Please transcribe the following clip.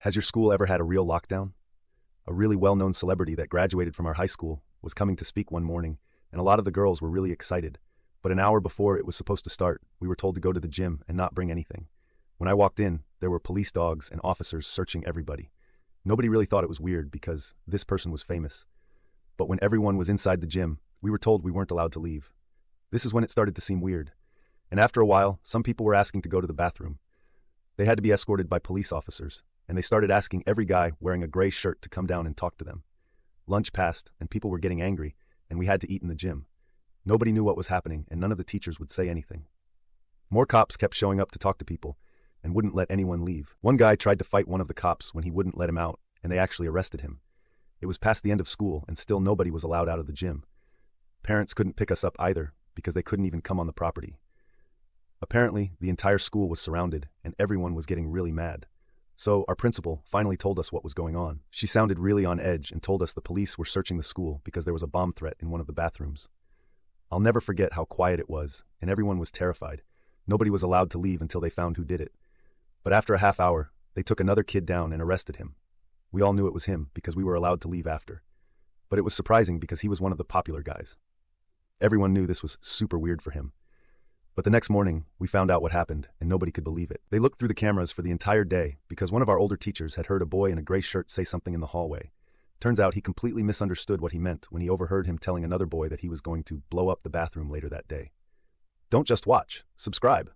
Has your school ever had a real lockdown? A really well-known celebrity that graduated from our high school was coming to speak one morning, and a lot of the girls were really excited. But an hour before it was supposed to start, we were told to go to the gym and not bring anything. When I walked in, there were police dogs and officers searching everybody. Nobody really thought it was weird because this person was famous. But when everyone was inside the gym, we were told we weren't allowed to leave. This is when it started to seem weird. And after a while, some people were asking to go to the bathroom. They had to be escorted by police officers, and they started asking every guy wearing a gray shirt to come down and talk to them. Lunch passed, and people were getting angry, and we had to eat in the gym. Nobody knew what was happening, and none of the teachers would say anything. More cops kept showing up to talk to people, and wouldn't let anyone leave. One guy tried to fight one of the cops when he wouldn't let him out, and they actually arrested him. It was past the end of school, and still nobody was allowed out of the gym. Parents couldn't pick us up either, because they couldn't even come on the property. Apparently, the entire school was surrounded, and everyone was getting really mad. So, our principal finally told us what was going on. She sounded really on edge and told us the police were searching the school because there was a bomb threat in one of the bathrooms. I'll never forget how quiet it was, and everyone was terrified. Nobody was allowed to leave until they found who did it. But after a half hour, they took another kid down and arrested him. We all knew it was him because we were allowed to leave after. But it was surprising because he was one of the popular guys. Everyone knew this was super weird for him. But the next morning, we found out what happened, and nobody could believe it. They looked through the cameras for the entire day because one of our older teachers had heard a boy in a gray shirt say something in the hallway. Turns out he completely misunderstood what he meant when he overheard him telling another boy that he was going to blow up the bathroom later that day. Don't just watch, subscribe.